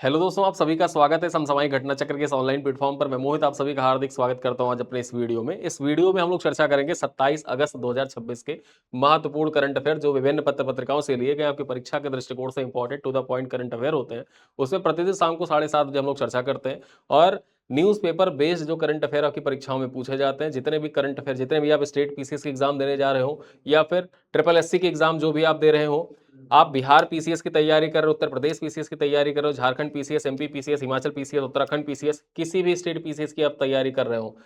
Hello दोस्तों, आप सभी का स्वागत है समसामयिक घटना चक्र के इस ऑनलाइन प्लेटफॉर्म पर। मैं मोहित आप सभी का हार्दिक स्वागत करता हूं आज अपने इस वीडियो में। इस वीडियो में हम लोग चर्चा करेंगे 27 अगस्त 2026 के महत्वपूर्ण करंट अफेयर जो विभिन्न पत्र पत्रिकाओं से लिए गए आपकी परीक्षा के दृष्टिकोण से important to the point current affair होते हैं। उसमें प्रतिदिन शाम को 7:30 बजे हम लोग चर्चा करते हैं और न्यूज़पेपर बेस्ड जो करंट अफेयर आपकी परीक्षाओं में पूछे जाते हैं, जितने भी करंट अफेयर, जितने भी आप स्टेट पीसीएस के एग्जाम देने जा रहे हो या फिर ट्रिपल एससी के एग्जाम जो भी आप दे रहे हो, आप बिहार पीसीएस की तैयारी कर रहे हो, उत्तर प्रदेश पीसीएस की तैयारी कर रहे हो, Jharkhand PCS, MP PCS, Himachal PCS, Uttarakhand PCS, किसी भी स्टेट पीसीएस की आप तैयारी कर रहे हो,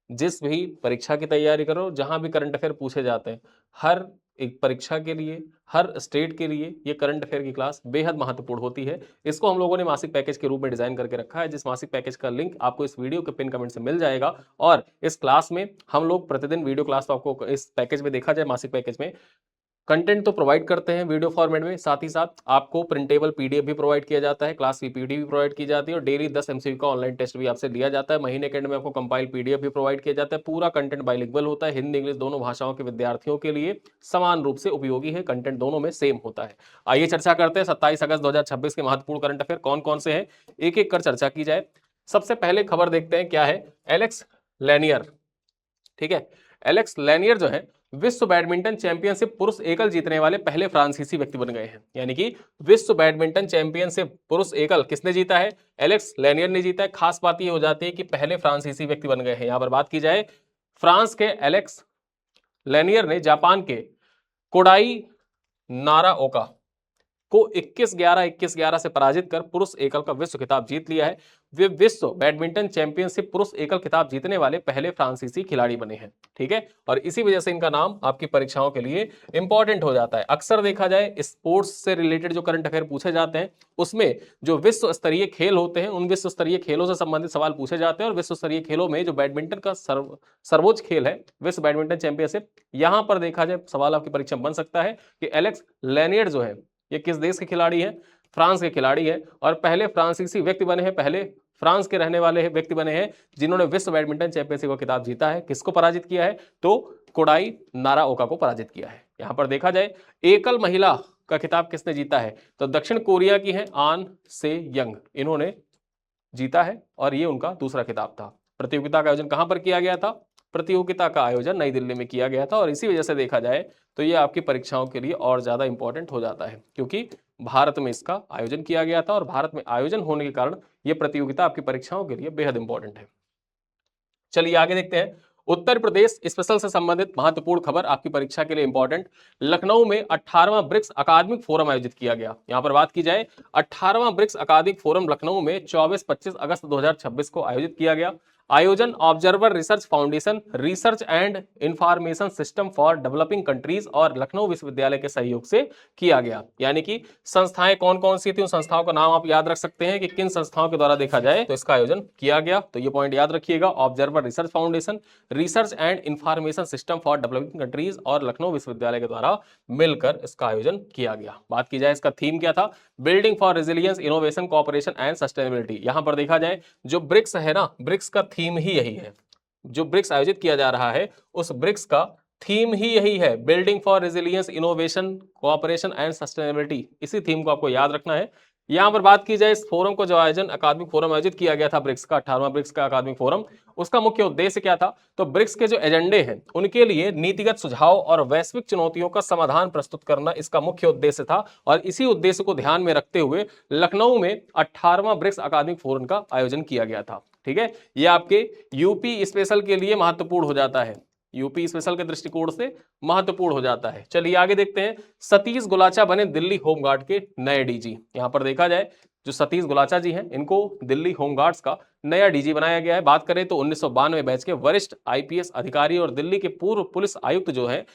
जिस भी परीक्षा की तैयारी करो, जहां भी करंट अफेयर पूछे जाते हैं, हर एक परीक्षा के लिए, हर स्टेट के लिए ये करंट अफेयर की क्लास बेहद महत्वपूर्ण होती है। इसको हम लोगों ने मासिक पैकेज के रूप में डिजाइन करके रखा है, जिस मासिक पैकेज का लिंक आपको इस वीडियो के पिन कमेंट से मिल जाएगा। और इस क्लास में हम लोग प्रतिदिन वीडियो क्लास तो आपको इस पैकेज में देखा जाए, मासिक पैकेज में कंटेंट तो प्रोवाइड करते हैं वीडियो फॉर्मेट में, साथ ही साथ आपको प्रिंटेबल पीडीएफ भी प्रोवाइड किया जाता है, क्लास पीपीटी भी प्रोवाइड की जाती है और डेली 10 एमसीक्यू का ऑनलाइन टेस्ट भी आपसे लिया जाता है। महीने के एंड में आपको कंपाइल पीडीएफ भी प्रोवाइड किया जाता है। पूरा कंटेंट बाइलिंगुअल होता है, हिंदी इंग्लिश दोनों भाषाओं के विद्यार्थियों के लिए समान रूप से उपयोगी है, कंटेंट दोनों में सेम होता है। आइए चर्चा करते हैं 27 अगस्त 2026 के महत्वपूर्ण करंट अफेयर कौन कौन से हैं, एक एक कर चर्चा की जाए। सबसे पहले खबर देखते हैं क्या है। एलेक्स लैनियर, ठीक है, एलेक्स लैनियर जो है विश्व बैडमिंटन चैंपियनशिप पुरुष एकल जीतने वाले पहले फ्रांसीसी व्यक्ति बन गए हैं। यानी कि विश्व बैडमिंटन चैंपियनशिप पुरुष एकल किसने जीता है? एलेक्स लैनियर ने जीता है। खास बात यह हो जाती है कि पहले फ्रांसीसी व्यक्ति बन गए हैं। यहां पर बात की जाए, फ्रांस के एलेक्स लैनियर ने जापान के कोडाई नाराओका को 21-11, 21-11 से पराजित कर पुरुष एकल का विश्व खिताब जीत लिया है। वे विश्व बैडमिंटन चैंपियनशिप पुरुष एकल खिताब जीतने वाले पहले फ्रांसीसी खिलाड़ी बने हैं, ठीक है। और इसी वजह से इनका नाम आपकी परीक्षाओं के लिए इंपॉर्टेंट हो जाता है। अक्सर देखा जाए स्पोर्ट्स से रिलेटेड जो करंट अफेयर पूछे जाते हैं, उसमें जो विश्व स्तरीय खेल होते हैं, उन विश्व स्तरीय खेलों से संबंधित सवाल पूछे जाते हैं। और विश्व स्तरीय खेलों में जो बैडमिंटन का सर्वोच्च खेल है विश्व बैडमिंटन चैंपियनशिप, यहां पर देखा जाए सवाल आपकी परीक्षा में बन सकता है कि एलेक्स लैनियर जो है ये किस देश के खिलाड़ी हैं? फ्रांस के खिलाड़ी हैं और पहले फ्रांसीसी व्यक्ति बने हैं, पहले फ्रांस के रहने वाले व्यक्ति बने हैं जिन्होंने विश्व बैडमिंटन चैंपियनशिप का खिताब जीता है। किसको पराजित किया है? तो कोडाई नाराओका को पराजित किया है। यहां पर देखा जाए एकल महिला का खिताब किसने जीता है? तो दक्षिण कोरिया की है आन से यंग, इन्होंने जीता है और ये उनका दूसरा खिताब था। प्रतियोगिता का आयोजन कहां पर किया गया था? प्रतियोगिता का आयोजन नई दिल्ली में किया गया था। और इसी वजह से देखा जाए तो ये आपकी परीक्षाओं के लिए और ज्यादा इंपॉर्टेंट हो जाता है, क्योंकि भारत में इसका आयोजन किया गया था और भारत में आयोजन होने के कारण यह प्रतियोगिता आपकी परीक्षाओं के लिए बेहद इंपॉर्टेंट है। चलिए आगे देखते हैं। उत्तर प्रदेश स्पेशल से संबंधित महत्वपूर्ण खबर आपकी परीक्षा के लिए इंपॉर्टेंट। लखनऊ में 18वां ब्रिक्स अकादमिक फोरम आयोजित किया गया। यहां पर बात की जाए, 18वां ब्रिक्स अकादमिक फोरम लखनऊ में 24-25 अगस्त 2026 को आयोजित किया गया। आयोजन observer research foundation, research and information system for developing countries और लखनऊ विश्वविद्यालय के सहयोग से किया गया। यानी कि संस्थाएं कौन कौन सी थी, उन संस्थाओं का नाम आप याद रख सकते हैं कि किन संस्थाओं के द्वारा देखा जाए तो इसका आयोजन किया गया। तो ये पॉइंट याद रखिएगा, observer research foundation, research and information system for developing countries और लखनऊ विश्वविद्यालय के द्वारा मिलकर इसका आयोजन किया गया। बात की जाए इसका थीम क्या था? Building for resilience, innovation, cooperation and sustainability. यहां पर देखा जाए जो ब्रिक्स है ना, ब्रिक्स का थीम ही यही है। जो ब्रिक्स आयोजित किया जा रहा है उस ब्रिक्स का थीम ही यही है, building for resilience, innovation, cooperation and sustainability. इसी थीम को आपको याद रखना है। यहां पर बात की जाए इस फोरम को, जो आयोजन अकादमिक फोरम आयोजित किया गया था ब्रिक्स का, 18वां ब्रिक्स का अकादमिक फोरम, उसका मुख्य उद्देश्य क्या था? तो ब्रिक्स के जो एजेंडे हैं उनके लिए नीतिगत सुझाव और वैश्विक चुनौतियों का समाधान प्रस्तुत करना इसका मुख्य उद्देश्य था। और इसी उद्देश्य को ध्यान में रखते हुए लखनऊ में 18वां ब्रिक्स अकादमिक फोरम का आयोजन किया गया था, ठीक है। ये आपके यूपी स्पेशल के लिए महत्वपूर्ण हो जाता है, यूपी स्पेशल के दृष्टिकोण से महत्वपूर्ण हो जाता है। चलिए आगे देखते हैं। सतीश गुलाचा बने दिल्ली होमगार्ड के नए डीजी। यहां पर देखा जाए जो सतीश गुलाचा जी हैं, इनको दिल्ली होमगार्ड्स का नया डीजी बनाया गया है। बात करें तो 1992 बैच के वरिष्ठ आईपीएस अधिकारी और दिल्ली के पूर्व पुलिस आयुक्त जो है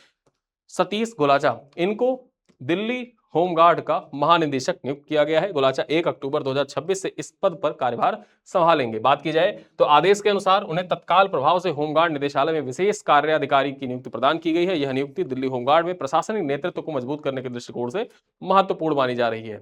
सतीश गुलाचा, इनको दिल्ली होमगार्ड का महानिदेशक नियुक्त किया गया है। गुलाचा 1 अक्टूबर 2026 से इस पद पर कार्यभार संभालेंगे। बात की जाए तो आदेश के अनुसार उन्हें तत्काल प्रभाव से होमगार्ड निदेशालय में विशेष कार्याधिकारी की नियुक्ति प्रदान की गई है। यह नियुक्ति दिल्ली होमगार्ड में प्रशासनिक नेतृत्व को मजबूत करने के दृष्टिकोण से महत्वपूर्ण मानी जा रही है।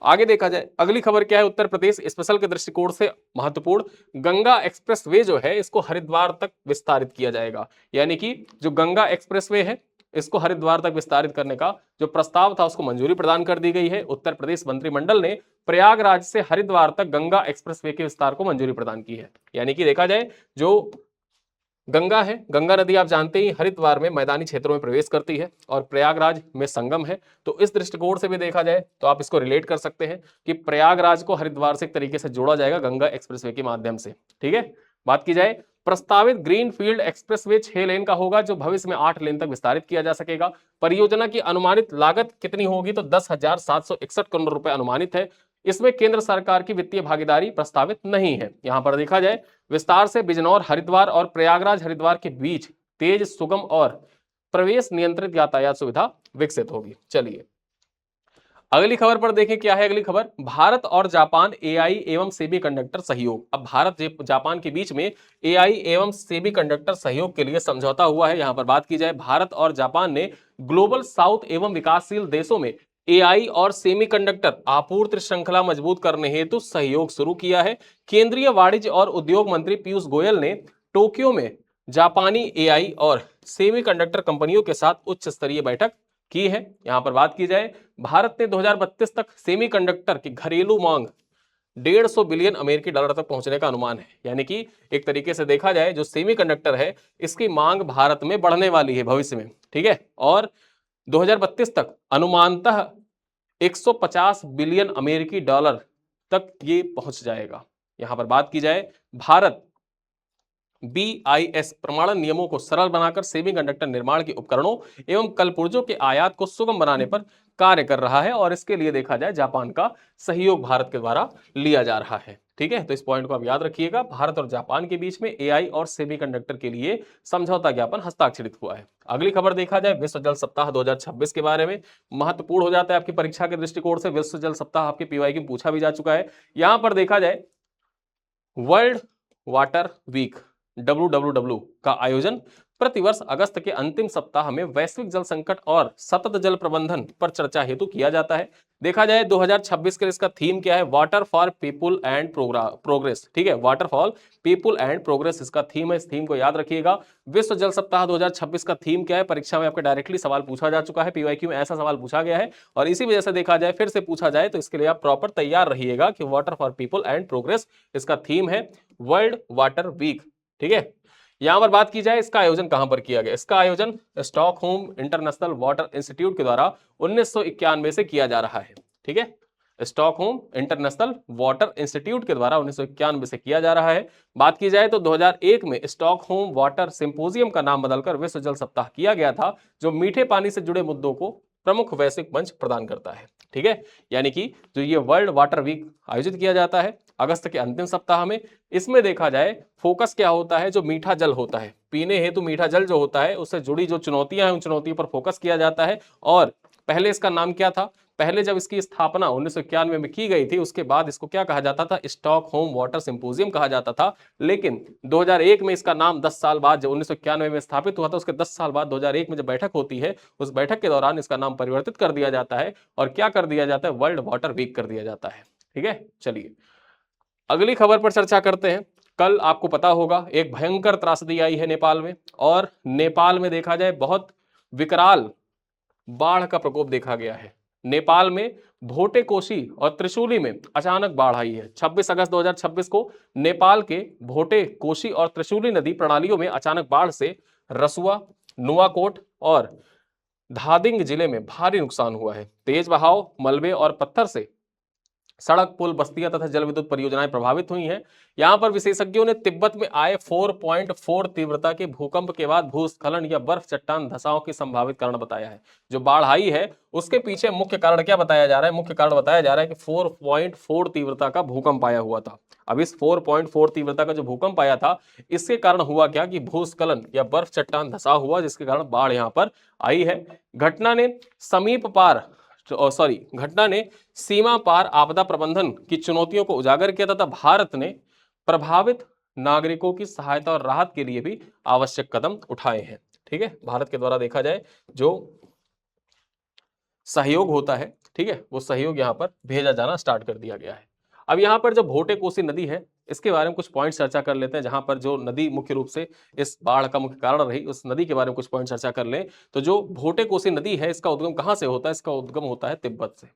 आगे देखा जाए अगली खबर क्या है, उत्तर प्रदेश स्पेशल के दृष्टिकोण से महत्वपूर्ण। गंगा एक्सप्रेस वे जो है इसको हरिद्वार तक विस्तारित किया जाएगा। यानी कि जो गंगा एक्सप्रेस वे है इसको हरिद्वार तक विस्तारित करने का जो प्रस्ताव था उसको मंजूरी प्रदान कर दी गई है। उत्तर प्रदेश मंत्रिमंडल ने प्रयागराज से हरिद्वार तक गंगा एक्सप्रेसवे के विस्तार को मंजूरी प्रदान की है। यानी कि देखा जाए जो गंगा है, गंगा नदी आप जानते ही हरिद्वार में मैदानी क्षेत्रों में प्रवेश करती है और प्रयागराज में संगम है। तो इस दृष्टिकोण से भी देखा जाए तो आप इसको रिलेट कर सकते हैं कि प्रयागराज को हरिद्वार से एक तरीके से जोड़ा जाएगा गंगा एक्सप्रेसवे के माध्यम से। ठीक है, बात की जाए प्रस्तावित ग्रीन फील्ड एक्सप्रेसवे 6 लेन का होगा जो भविष्य में 8 लेन तक विस्तारित किया जा सकेगा। परियोजना की अनुमानित लागत कितनी होगी तो 10,761 करोड़ रुपए अनुमानित है। इसमें केंद्र सरकार की वित्तीय भागीदारी प्रस्तावित नहीं है। यहां पर देखा जाए विस्तार से बिजनौर हरिद्वार और प्रयागराज हरिद्वार के बीच तेज, सुगम और प्रवेश नियंत्रित यातायात सुविधा विकसित होगी। चलिए अगली खबर पर देखें क्या है अगली खबर, भारत और जापान एआई एवं सेमीकंडक्टर सहयोग। अब भारत जापान के बीच में एआई एवं सेमीकंडक्टर सहयोग के लिए समझौता हुआ है। यहां पर बात की जाए भारत और जापान ने ग्लोबल साउथ एवं विकासशील देशों में एआई और सेमीकंडक्टर आपूर्ति श्रृंखला मजबूत करने हेतु सहयोग शुरू किया है। केंद्रीय वाणिज्य और उद्योग मंत्री पीयूष गोयल ने टोक्यो में जापानी एआई और सेमीकंडक्टर कंपनियों के साथ उच्च स्तरीय बैठक की है। यहां पर बात की जाए भारत ने 2032 तक सेमीकंडक्टर की घरेलू मांग 150 बिलियन अमेरिकी डॉलर तक पहुंचने का अनुमान है। यानी कि एक तरीके से देखा जाए जो सेमीकंडक्टर है इसकी मांग भारत में बढ़ने वाली है भविष्य में। ठीक है, और 2032 तक अनुमानतः 150 बिलियन अमेरिकी डॉलर तक ये पहुंच जाएगा। यहां पर बात की जाए भारत BIS प्रमाणन नियमों को सरल बनाकर सेमीकंडक्टर निर्माण के उपकरणों एवं कलपुर्जों के आयात को सुगम बनाने पर कार्य कर रहा है और इसके लिए देखा जाए जापान का सहयोग भारत के द्वारा लिया जा रहा है। ठीक है, तो इस पॉइंट को आप याद रखिएगा। भारत और जापान के बीच में एआई और सेमीकंडक्टर के लिए समझौता ज्ञापन हस्ताक्षरित हुआ है। अगली खबर देखा जाए विश्व जल सप्ताह 2026 के बारे में, महत्वपूर्ण हो जाता है आपकी परीक्षा के दृष्टिकोण से। विश्व जल सप्ताह आपके पीवाईक्यू में पूछा भी जा चुका है। यहां पर देखा जाए वर्ल्ड वाटर वीक WWW का आयोजन प्रतिवर्ष अगस्त के अंतिम सप्ताह में वैश्विक जल संकट और सतत जल प्रबंधन पर चर्चा हेतु किया जाता है। देखा जाए 2026 के लिए इसका थीम क्या है, water for people and progress. ठीक है, water for people and progress इसका थीम है। इस थीम को याद रखिएगा। विश्व जल सप्ताह 2026 का थीम क्या है, परीक्षा में आपके डायरेक्टली सवाल पूछा जा चुका है, पीवाईक्यू में ऐसा सवाल पूछा गया है और इसी वजह से देखा जाए फिर से पूछा जाए तो इसके लिए आप प्रॉपर तैयार रहिएगा कि water for people and progress इसका थीम है वर्ल्ड वाटर वीक। ठीक है, यहां पर बात की जाए इसका आयोजन कहां पर किया गया। इसका आयोजन स्टॉकहोम इंटरनेशनल वाटर इंस्टीट्यूट के द्वारा 1991 से किया जा रहा है। ठीक है, स्टॉकहोम इंटरनेशनल वाटर इंस्टीट्यूट के द्वारा 1991 से किया जा रहा है। बात की जाए तो 2001 में स्टॉकहोम वाटर सिंपोजियम का नाम बदलकर विश्व जल सप्ताह किया गया था जो मीठे पानी से जुड़े मुद्दों को प्रमुख वैश्विक मंच प्रदान करता है। ठीक है, यानी कि जो ये वर्ल्ड वाटर वीक आयोजित किया जाता है अगस्त के अंतिम सप्ताह में, इसमें देखा जाए फोकस क्या होता है, जो मीठा जल होता है, पीने हेतु मीठा जल जो होता है उससे जुड़ी जो चुनौतियां हैं उन चुनौतियों पर फोकस किया जाता है। और पहले इसका नाम क्या था, पहले जब इसकी स्थापना 1991 में की गई थी उसके बाद इसको क्या कहा जाता था, स्टॉकहोम वाटर सिंपोजियम कहा जाता था। लेकिन 2001 में इसका नाम 10 साल बाद जब 1991 में स्थापित हुआ था उसके 10 साल बाद 2001 में जब बैठक होती है उस बैठक के दौरान इसका नाम परिवर्तित कर दिया जाता है और क्या कर दिया जाता है, वर्ल्ड वाटर वीक कर दिया जाता है। ठीक है, चलिए अगली खबर पर चर्चा करते हैं। कल आपको पता होगा एक भयंकर त्रासदी आई है नेपाल में और नेपाल में देखा जाए बहुत विकराल बाढ़ का प्रकोप देखा गया है। नेपाल में भोटे कोशी और त्रिशूली में अचानक बाढ़ आई है। 26 अगस्त 2026 को नेपाल के भोटे कोशी और त्रिशूली नदी प्रणालियों में अचानक बाढ़ से रसुआ, नुआकोट और धादिंग जिले में भारी नुकसान हुआ है। तेज बहाव, मलबे और पत्थर से सड़क, पुल, बस्तियां तथा जल विद्युत परियोजनाएं प्रभावित हुई हैं। यहां पर विशेषज्ञों ने तिब्बत में आए 4.4 तीव्रता के भूकंप के बाद भूस्खलन या बर्फ चट्टान धसाव की संभावित कारण बताया है। जो बाढ़ आई है उसके पीछे मुख्य कारण क्या बताया जा रहा है, मुख्य कारण बताया जा रहा है कि 4.4 तीव्रता का भूकंप आया हुआ था। अब इस 4.4 तीव्रता का जो भूकंप आया था इसके कारण हुआ क्या कि भूस्खलन या बर्फ चट्टान धसाव हुआ जिसके कारण बाढ़ यहां पर आई है। घटना ने सीमा पार आपदा प्रबंधन की चुनौतियों को उजागर किया तथा भारत ने प्रभावित नागरिकों की सहायता और राहत के लिए भी आवश्यक कदम उठाए हैं। ठीक है, भारत के द्वारा देखा जाए जो सहयोग होता है, ठीक है, वो सहयोग यहां पर भेजा जाना स्टार्ट कर दिया गया है। अब यहाँ पर जो भोटे कोसी नदी है, इसके बारे में कुछ पॉइंट चर्चा कर लेते हैं, जहां पर जो नदी मुख्य रूप से इस बाढ़ का मुख्य कारण रही, उस नदी के बारे में कुछ पॉइंट चर्चा कर लें। तो जो भोटे कोसी नदी है, इसका उद्गम कहां से होता है? इसका उद्गम होता है तिब्बत से।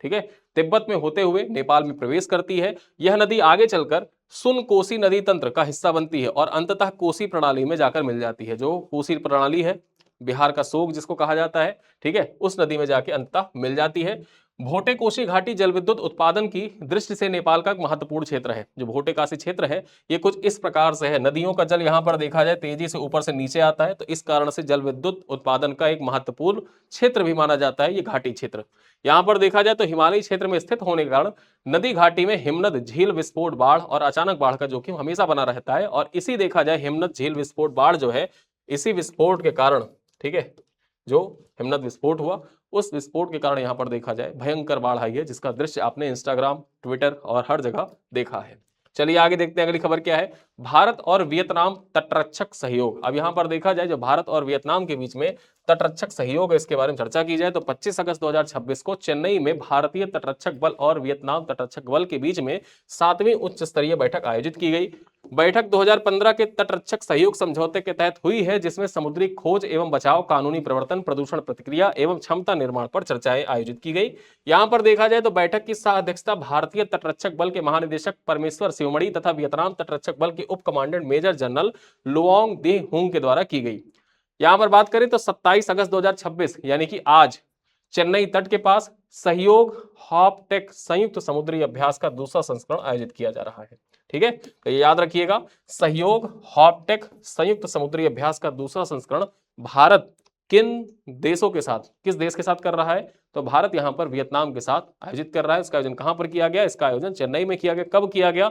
ठीक है, तिब्बत में होते हुए नेपाल में प्रवेश करती है। यह नदी आगे चलकर सुन कोसी नदी तंत्र का हिस्सा बनती है और अंततः कोसी प्रणाली में जाकर मिल जाती है। जो कोसी प्रणाली है, बिहार का सोग जिसको कहा जाता है, ठीक है, उस नदी में जाके अंततः मिल जाती है। भोटे कोसी घाटी जल विद्युत उत्पादन की दृष्टि से नेपाल का एक महत्वपूर्ण क्षेत्र है। जो भोटे काशी क्षेत्र है, ये कुछ इस प्रकार से है। नदियों का जल यहाँ पर देखा जाए तेजी से ऊपर से नीचे आता है, तो इस कारण से जल विद्युत उत्पादन का एक महत्वपूर्ण क्षेत्र भी माना जाता है ये घाटी क्षेत्र। यहाँ पर देखा जाए तो हिमालयी क्षेत्र में स्थित होने के कारण नदी घाटी में हिमनद झील विस्फोट, बाढ़ और अचानक बाढ़ का जोखिम हमेशा बना रहता है। और इसी देखा जाए हिमनद झील विस्फोट बाढ़ जो है, इसी विस्फोट के कारण, ठीक है, जो हिमनद विस्फोट हुआ, उस विस्फोट के कारण यहां पर देखा जाए भयंकर बाढ़ आई है, जिसका दृश्य आपने इंस्टाग्राम, ट्विटर और हर जगह देखा है। चलिए आगे देखते हैं अगली खबर क्या है। भारत और वियतनाम तटरक्षक सहयोग। अब यहां पर देखा जाए जो भारत और वियतनाम के बीच में तटरक्षक सहयोग है, इसके बारे में चर्चा की जाए तो 25 अगस्त 2026 को चेन्नई में भारतीय तटरक्षक बल और वियतनाम तटरक्षक बल के बीच में 7वीं उच्च स्तरीय बैठक आयोजित की गई। बैठक 2015 के तटरक्षक सहयोग समझौते के तहत हुई है, जिसमें समुद्री खोज एवं बचाव, कानूनी प्रवर्तन, प्रदूषण प्रतिक्रिया एवं क्षमता निर्माण पर चर्चाएं आयोजित की गई। यहां पर देखा जाए तो बैठक की सह अध्यक्षता भारतीय तटरक्षक बल के महानिदेशक परमेश्वर शिवमणि तथा वियतनाम तटरक्षक बल के उप कमांडेंट मेजर जनरल लुओंग दी हुंग के द्वारा की गई। यहां पर बात करें तो 27 अगस्त 2026 यानी कि आज चेन्नई तट के पास सहयोग हॉपटेक संयुक्त समुद्री अभ्यास का दूसरा संस्करण आयोजित किया जा रहा है। ठीक है, तो ये याद रखिएगा, सहयोग हॉपटेक संयुक्त समुद्री अभ्यास का दूसरा संस्करण भारत किन देशों के साथ, किस देश के साथ कर रहा है? तो भारत यहां पर वियतनाम के साथ आयोजित कर रहा है। इसका आयोजन कहां पर किया गया? इसका आयोजन चेन्नई में किया गया। कब किया गया?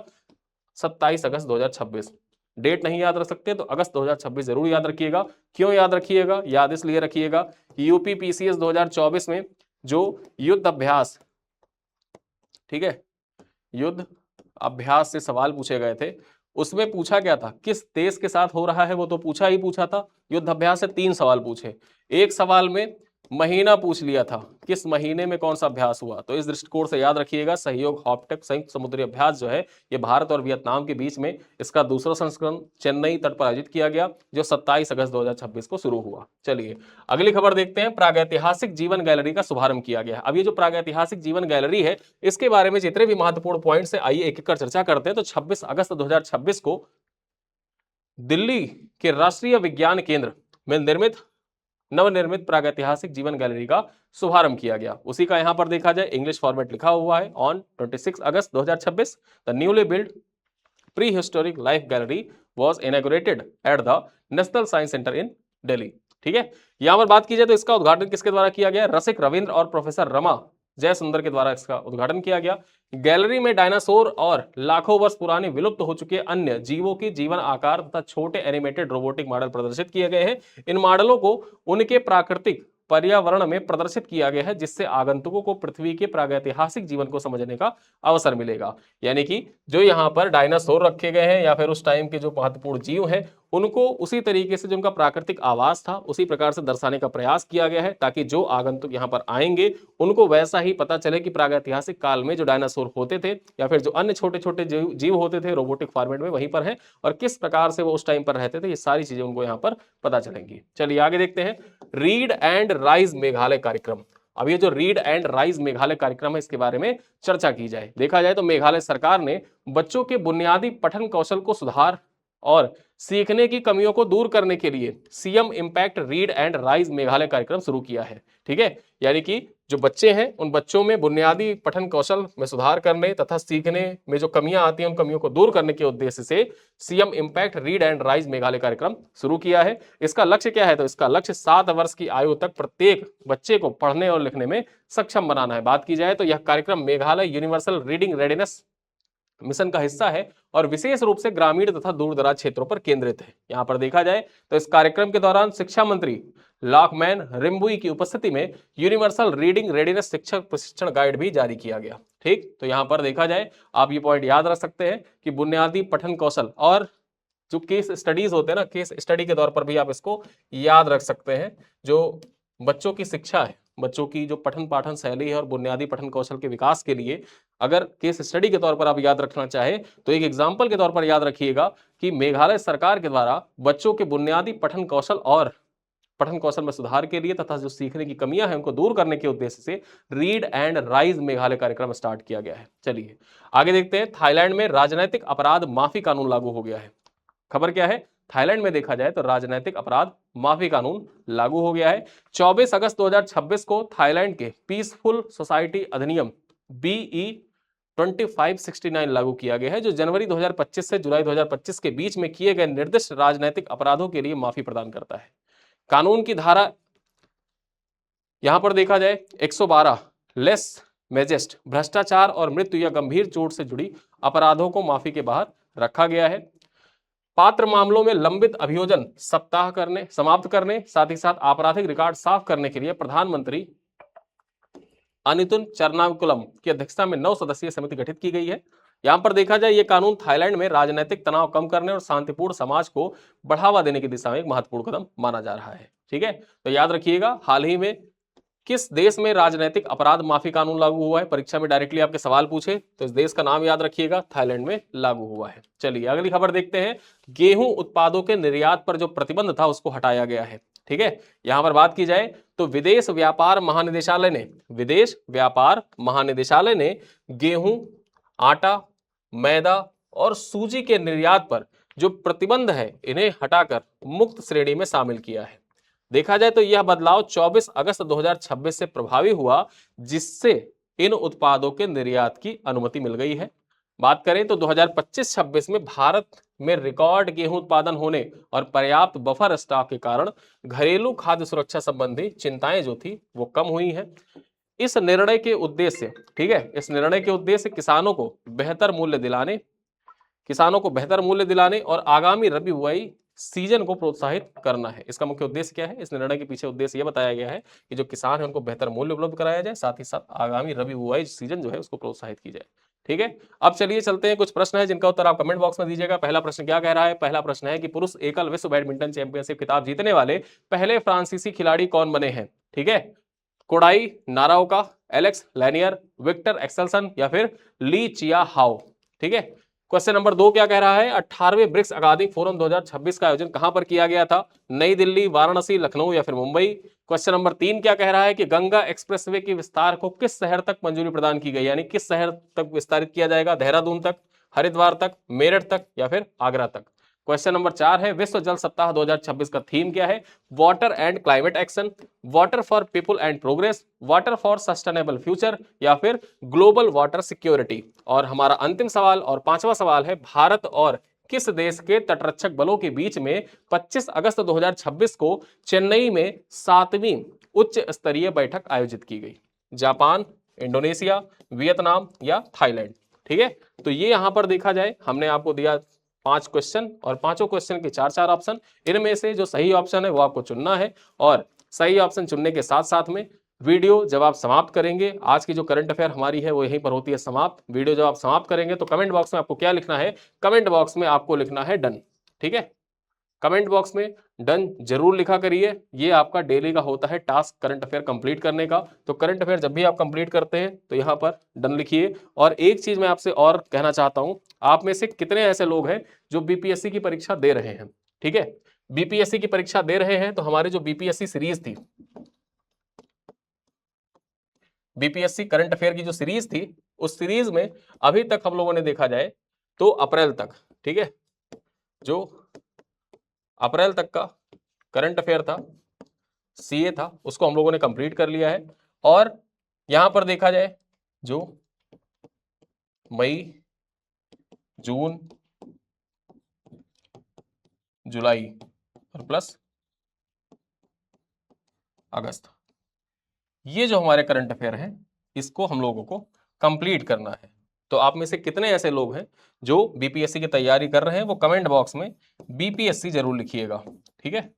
27 अगस्त 2026। डेट नहीं याद रख सकते तो अगस्त 2026 जरूर याद रखिएगा। क्यों याद रखिएगा? याद इसलिए रखिएगा, यूपी पीसीएस 2024 में जो युद्ध अभ्यास, ठीक है, युद्ध अभ्यास से सवाल पूछे गए थे, उसमें पूछा गया था किस देश के साथ हो रहा है, वो तो पूछा ही पूछा था। युद्ध अभ्यास से 3 सवाल पूछे, एक सवाल में महीना पूछ लिया था, किस महीने में कौन सा अभ्यास हुआ। तो इस दृष्टिकोण से याद रखिएगा, सहयोग हॉपटेक संयुक्त समुद्री अभ्यास जो है ये भारत और वियतनाम के बीच में इसका दूसरा संस्करण चेन्नई तट पर आयोजित किया गया, जो 27 अगस्त 2026 को शुरू हुआ। चलिए अगली खबर देखते हैं। प्रागैतिहासिक जीवन गैलरी का शुभारंभ किया गया। अब ये जो प्रागैतिहासिक जीवन गैलरी है, इसके बारे में जितने भी महत्वपूर्ण पॉइंट्स है, आइए एक एक कर चर्चा करते हैं। तो 26 अगस्त 2026 को दिल्ली के राष्ट्रीय विज्ञान केंद्र में नवनिर्मित प्रागैतिहासिक जीवन गैलरी का शुभारंभ किया गया। उसी का यहां पर देखा जाए इंग्लिश फॉर्मेट लिखा हुआ है, on 26 August 2026 the newly build prehistoric life gallery was inaugurated at the national science centre in Delhi. ठीक है, यहां पर बात की जाए तो इसका उद्घाटन किसके द्वारा किया गया? रसिक रविंद्र और प्रोफेसर रमा जयसुंदर के द्वारा इसका उद्घाटन किया गया। गैलरी में डायनासोर और लाखों वर्ष पुराने विलुप्त हो चुके अन्य जीवों की जीवन आकार तथा छोटे एनिमेटेड रोबोटिक मॉडल प्रदर्शित किए गए हैं। इन मॉडलों को उनके प्राकृतिक पर्यावरण में प्रदर्शित किया गया है, जिससे आगंतुकों को पृथ्वी के प्रागैतिहासिक जीवन को समझने का अवसर मिलेगा। यानी कि जो यहाँ पर डायनासोर रखे गए हैं या फिर उस टाइम के जो महत्वपूर्ण जीव हैं, उनको उसी तरीके से जो उनका प्राकृतिक आवास था उसी प्रकार से दर्शाने का प्रयास किया गया है, ताकि जो आगंतुक यहाँ पर आएंगे उनको वैसा ही पता चले कि प्रागैतिहासिक काल में जो डायनासोर होते थे या फिर जो अन्य छोटे छोटे जीव होते थे रोबोटिक फॉर्मेट में वहीं पर है, और किस प्रकार से वो उस टाइम पर रहते थे, ये सारी चीजें उनको यहाँ पर पता चलेंगी। चलिए आगे देखते हैं। रीड एंड राइज मेघालय कार्यक्रम। अब ये जो रीड एंड राइज मेघालय कार्यक्रम है, इसके बारे में चर्चा की जाए। देखा जाए तो मेघालय सरकार ने बच्चों के बुनियादी पठन कौशल को सुधार और सीखने की कमियों को दूर करने के लिए CM impact read and rise Meghalaya कार्यक्रम शुरू किया है। ठीक है, यानी कि जो बच्चे हैं उन बच्चों में बुनियादी पठन कौशल में सुधार करने तथा सीखने में जो कमियां आती हैं उन कमियों को दूर करने के उद्देश्य से CM impact read and rise Meghalaya कार्यक्रम शुरू किया है। इसका लक्ष्य क्या है? तो इसका लक्ष्य 7 वर्ष की आयु तक प्रत्येक बच्चे को पढ़ने और लिखने में सक्षम बनाना है। बात की जाए तो यह कार्यक्रम Meghalaya universal reading readiness mission का हिस्सा है और विशेष रूप से ग्रामीण तथा दूर दराज क्षेत्रों पर केंद्रित है। यहां पर देखा जाए तो इस कार्यक्रम के दौरान शिक्षा मंत्री लॉकमैन रिम्बुई की उपस्थिति में यूनिवर्सल रीडिंग रेडीनेस शिक्षक प्रशिक्षण गाइड भी जारी किया गया। ठीक, तो यहां पर देखा जाए आप ये पॉइंट याद रख सकते हैं कि बुनियादी पठन कौशल और जो केस स्टडीज होते हैं ना, केस स्टडी के तौर पर भी आप इसको याद रख सकते हैं। जो बच्चों की शिक्षा है बच्चों की जो पठन पाठन शैली है और बुनियादी पठन कौशल के विकास के लिए अगर केस स्टडी के तौर पर आप याद रखना चाहे तो एक एग्जाम्पल के तौर पर याद रखिएगा कि मेघालय सरकार के द्वारा बच्चों के बुनियादी पठन कौशल और पठन कौशल में सुधार के लिए तथा जो सीखने की कमियां हैं उनको दूर करने के उद्देश्य से रीड एंड राइज मेघालय कार्यक्रम स्टार्ट किया गया है। चलिए आगे देखते हैं। थाईलैंड में राजनैतिक अपराध माफी कानून लागू हो गया है। खबर क्या है? थाईलैंड में देखा जाए तो राजनैतिक अपराध माफी कानून लागू हो गया है। 24 अगस्त 2026 को थाईलैंड के पीसफुल सोसाइटी अधिनियम BE 2569 लागू किया गया है, जो जनवरी 2025 से जुलाई 2025 के बीच में किए गए निर्दिष्ट राजनैतिक अपराधों के लिए माफी प्रदान करता है। कानून की धारा यहां पर देखा जाए 112 लेस मेजेस्ट भ्रष्टाचार और मृत्यु या गंभीर चोट से जुड़ी अपराधों को माफी के बाहर रखा गया है। पात्र मामलों में लंबित अभियोजन समाप्त करने साथ ही साथ आपराधिक रिकॉर्ड साफ करने के लिए प्रधानमंत्री अनितुन चरनाकुलम की अध्यक्षता में 9 सदस्यीय समिति गठित की गई है। यहां पर देखा जाए ये कानून थाईलैंड में राजनीतिक तनाव कम करने और शांतिपूर्ण समाज को बढ़ावा देने की दिशा में एक महत्वपूर्ण कदम माना जा रहा है। ठीक है, तो याद रखिएगा हाल ही में किस देश में राजनीतिक अपराध माफी कानून लागू हुआ है? परीक्षा में डायरेक्टली आपके सवाल पूछे तो इस देश का नाम याद रखिएगा, थाईलैंड में लागू हुआ है। चलिए अगली खबर देखते हैं। गेहूं उत्पादों के निर्यात पर जो प्रतिबंध था उसको हटाया गया है। ठीक है, यहां पर बात की जाए तो विदेश व्यापार महानिदेशालय ने गेहूं, आटा, मैदा और सूजी के निर्यात पर जो प्रतिबंध है इन्हें हटाकर मुक्त श्रेणी में शामिल किया है। देखा जाए तो यह बदलाव 24 अगस्त 2026 से प्रभावी हुआ, जिससे इन उत्पादों के निर्यात की अनुमति मिल गई है। बात करें तो 2025-26 में भारत में रिकॉर्ड गेहूं उत्पादन होने और पर्याप्त बफर स्टॉक के कारण घरेलू खाद्य सुरक्षा संबंधी चिंताएं जो थी वो कम हुई हैं। इस निर्णय के उद्देश्य किसानों को बेहतर मूल्य दिलाने और आगामी रबी बुआई सीजन को प्रोत्साहित करना है। इसका मुख्य उद्देश्य क्या है? इस निर्णय के पीछे उद्देश्य यह बताया गया है कि जो किसान है उनको बेहतर मूल्य उपलब्ध कराया जाए, साथ ही साथ आगामी रबी बुआई सीजन जो है उसको प्रोत्साहित की जाए। ठीक है, अब चलिए चलते हैं। कुछ प्रश्न है जिनका उत्तर आप कमेंट बॉक्स में दीजिएगा। पहला प्रश्न क्या कह रहा है? पहला प्रश्न है कि पुरुष एकल विश्व बैडमिंटन चैंपियनशिप खिताब जीतने वाले पहले फ्रांसीसी खिलाड़ी कौन बने हैं? ठीक है, Kodai Naraoka, Alex Lanier, Viktor Axelsen या फिर ली चिया हाओ। ठीक है, क्वेश्चन नंबर 2 क्या कह रहा है? 18वें ब्रिक्स अकादमिक फोरम 2026 का आयोजन कहां पर किया गया था? नई दिल्ली, वाराणसी, लखनऊ या फिर मुंबई। क्वेश्चन नंबर 3 क्या कह रहा है कि गंगा एक्सप्रेसवे के विस्तार को किस शहर तक मंजूरी प्रदान की गई, यानी किस शहर तक विस्तारित किया जाएगा? देहरादून तक, हरिद्वार तक, मेरठ तक या फिर आगरा तक। क्वेश्चन नंबर 4 है विश्व जल सप्ताह 2026 का थीम क्या है? Water and climate action, water for people and progress, water for sustainable future या फिर ग्लोबल वाटर सिक्योरिटी। और हमारा अंतिम सवाल और पांचवा सवाल है भारत और किस देश के तटरक्षक बलों के बीच में 25 अगस्त 2026 को चेन्नई में 7वीं उच्च स्तरीय बैठक आयोजित की गई? जापान, इंडोनेशिया, वियतनाम या थाईलैंड। ठीक है, तो ये यहां पर देखा जाए हमने आपको दिया 5 क्वेश्चन और पांचों क्वेश्चन के 4-4 ऑप्शन। इनमें से जो सही ऑप्शन है वो आपको चुनना है और सही ऑप्शन चुनने के साथ साथ में वीडियो जब आप समाप्त करेंगे, आज की जो करंट अफेयर हमारी है वो यहीं पर होती है समाप्त। वीडियो जब आप समाप्त करेंगे तो कमेंट बॉक्स में आपको क्या लिखना है? कमेंट बॉक्स में आपको लिखना है डन। ठीक है, कमेंट बॉक्स में डन जरूर लिखा करिए। ये आपका डेली का होता है टास्क करंट अफेयर कंप्लीट करने का। तो करंट अफेयर जब भी आप कंप्लीट करते हैं तो यहाँ पर डन लिखिए। और एक चीज मैं आपसे और कहना चाहता हूं, आप में से कितने ऐसे लोग हैं जो बीपीएससी की परीक्षा दे रहे हैं? ठीक है, बीपीएससी की परीक्षा दे रहे हैं तो हमारी जो बीपीएससी सीरीज थी, बीपीएससी करंट अफेयर की जो सीरीज थी, उस सीरीज में अभी तक हम लोगों ने देखा जाए तो अप्रैल तक, ठीक है, जो अप्रैल तक का करंट अफेयर था, सीए था, उसको हम लोगों ने कंप्लीट कर लिया है। और यहां पर देखा जाए जो मई, जून, जुलाई और प्लस अगस्त, ये जो हमारे करंट अफेयर हैं इसको हम लोगों को कंप्लीट करना है। तो आप में से कितने ऐसे लोग हैं जो बीपीएससी की तैयारी कर रहे हैं? वो कमेंट बॉक्स में बीपीएससी जरूर लिखिएगा। ठीक है,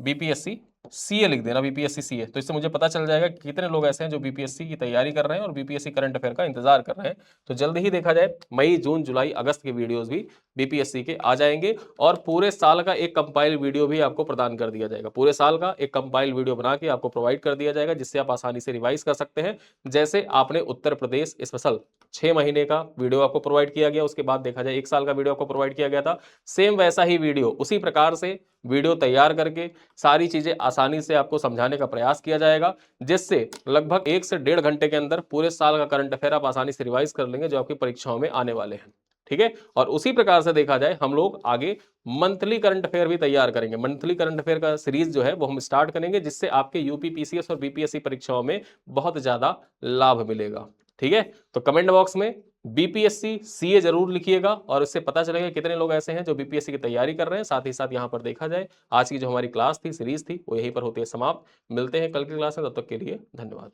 बीपीएससी सीए लिख देना, बीपीएससी सीए। तो इससे मुझे पता चल जाएगा कि कितने लोग ऐसे हैं जो बीपीएससी की तैयारी कर रहे हैं और बीपीएससी करंट अफेयर का इंतजार कर रहे हैं। तो जल्द ही देखा जाए मई, जून, जुलाई, अगस्त के वीडियोस भी बीपीएससी के आ जाएंगे और पूरे साल का एक कंपाइल वीडियो भी आपको प्रदान कर दिया जाएगा। पूरे साल का एक कंपाइल वीडियो बना के आपको प्रोवाइड कर दिया जाएगा, जिससे आप आसानी से रिवाइज कर सकते हैं। जैसे आपने उत्तर प्रदेश स्पेशल 6 महीने का वीडियो आपको प्रोवाइड किया गया, उसके बाद देखा जाए 1 साल का वीडियो आपको प्रोवाइड किया गया था, सेम वैसा ही वीडियो उसी प्रकार से वीडियो तैयार करके सारी चीजें आसानी से आपको समझाने का प्रयास किया जाएगा, जिससे लगभग 1 से 1.5 घंटे के अंदर पूरे साल का करंट अफेयर आप आसानी से रिवाइज कर लेंगे, जो आपकी परीक्षाओं में आने वाले हैं। ठीक है, और उसी प्रकार से देखा जाए हम लोग आगे मंथली करंट अफेयर भी तैयार करेंगे। मंथली करंट अफेयर का सीरीज जो है वो हम स्टार्ट करेंगे, जिससे आपके यूपी पीसीएस और बीपीएससी परीक्षाओं में बहुत ज्यादा लाभ मिलेगा। ठीक है, तो कमेंट बॉक्स में बीपीएससी सीए जरूर लिखिएगा और इससे पता चलेगा कितने लोग ऐसे हैं जो बीपीएससी की तैयारी कर रहे हैं। साथ ही साथ यहाँ पर देखा जाए आज की जो हमारी क्लास थी, सीरीज थी, वो यहीं पर होती है समाप्त। मिलते हैं कल की क्लास में, तब तक के लिए धन्यवाद।